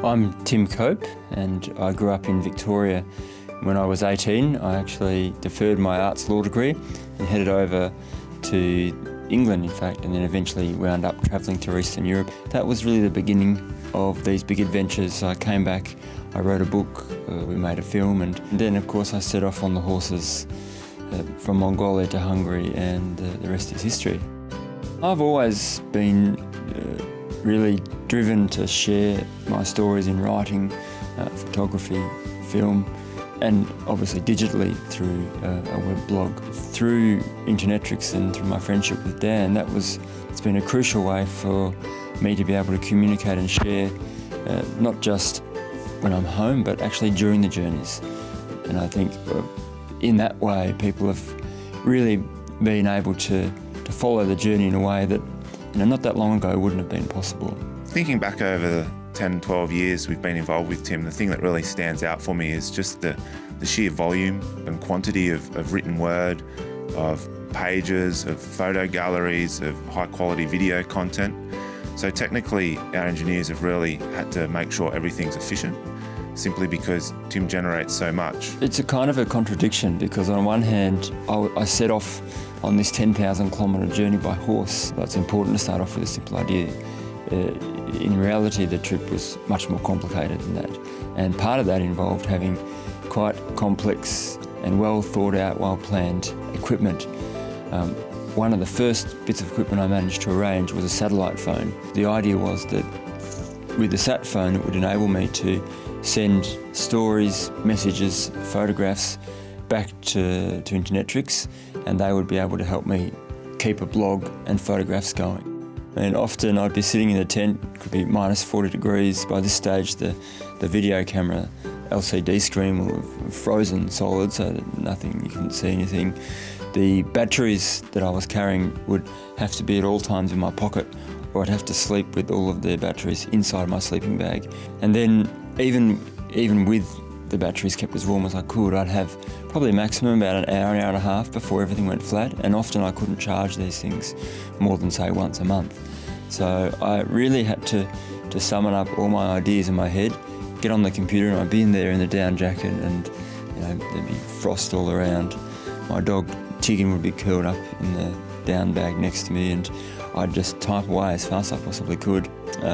I'm Tim Cope and I grew up in Victoria. When I was 18, I actually deferred my arts law degree and headed over to England, in fact, and then eventually wound up travelling to Eastern Europe. That was really the beginning of these big adventures. I came back, I wrote a book, we made a film, and then of course I set off on the horses from Mongolia to Hungary, and the rest is history. I've always been really driven to share my stories in writing, photography, film, and obviously digitally through a web blog. Through Internetrix and through my friendship with Dan, it's been a crucial way for me to be able to communicate and share, not just when I'm home, but actually during the journeys. And I think in that way, people have really been able to follow the journey in a way that, not that long ago wouldn't have been possible. Thinking back over the 10, 12 years we've been involved with Tim, the thing that really stands out for me is just the sheer volume and quantity of written word, of pages, of photo galleries, of high quality video content. So technically our engineers have really had to make sure everything's efficient, simply because Tim generates so much. It's a kind of a contradiction, because on one hand I set off on this 10,000 kilometre journey by horse. It's important to start off with a simple idea. In reality, the trip was much more complicated than that, and part of that involved having quite complex and well thought out, well planned equipment. One of the first bits of equipment I managed to arrange was a satellite phone. The idea was that with the sat phone it would enable me to send stories, messages, photographs back to Internetrix, and they would be able to help me keep a blog and photographs going. And often I'd be sitting in the tent, it could be minus 40 degrees. By this stage the video camera LCD screen will have frozen solid, so that nothing, you couldn't see anything. The batteries that I was carrying would have to be at all times in my pocket, or I'd have to sleep with all of the batteries inside my sleeping bag. And then even with the batteries kept as warm as I could, I'd have probably maximum about an hour and a half before everything went flat, and often I couldn't charge these things more than, say, once a month. So I really had to summon up all my ideas in my head, get on the computer, and I'd be in there in the down jacket, and there'd be frost all around. My dog Tiggin would be curled up in the down bag next to me, and I'd just type away as fast as I possibly could.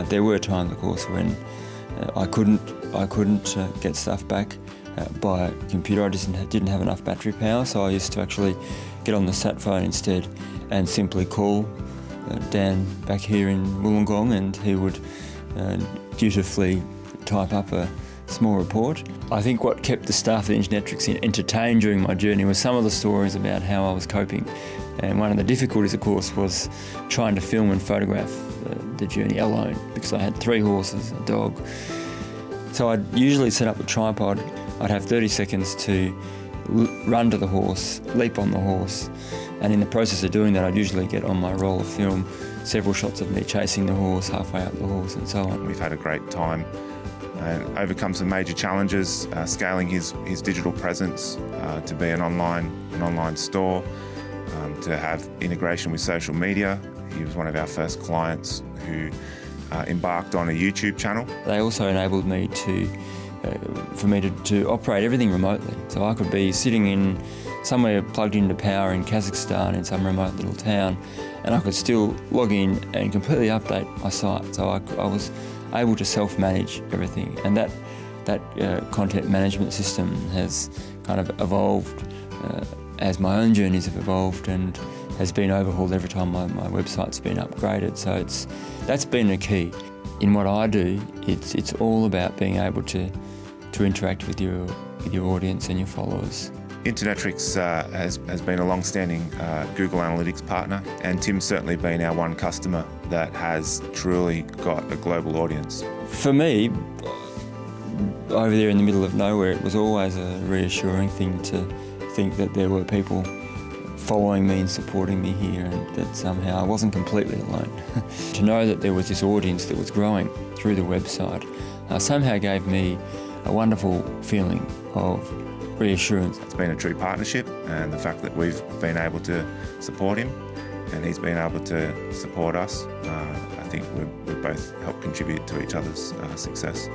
There were times, of course, when I couldn't get stuff back by computer. I just didn't have enough battery power, so I used to actually get on the sat phone instead and simply call Dan back here in Wollongong, and he would dutifully type up a small report. I think what kept the staff at Internetrix entertained during my journey was some of the stories about how I was coping. And one of the difficulties, of course, was trying to film and photograph the journey alone, because I had 3 horses, a dog. So I'd usually set up a tripod. I'd have 30 seconds to run to the horse, leap on the horse, and in the process of doing that I'd usually get on my roll of film several shots of me chasing the horse, halfway up the horse, and so on. We've had a great time and overcome some major challenges, scaling his digital presence to be an online store, to have integration with social media. He was one of our first clients who embarked on a YouTube channel. They also enabled me for me to operate everything remotely. So I could be sitting in somewhere plugged into power in Kazakhstan, in some remote little town, and I could still log in and completely update my site. So I was able to self-manage everything, and that content management system has kind of evolved as my own journeys have evolved, and has been overhauled every time my website's been upgraded. So that's been a key. In what I do, it's all about being able to interact with your audience and your followers. Internetrix has been a long-standing Google Analytics partner, and Tim's certainly been our one customer that has truly got a global audience. For me, over there in the middle of nowhere, it was always a reassuring thing to think that there were people following me and supporting me here, and that somehow I wasn't completely alone. To know that there was this audience that was growing through the website somehow gave me a wonderful feeling of reassurance. It's been a true partnership, and the fact that we've been able to support him and he's been able to support us. I think we've both helped contribute to each other's success.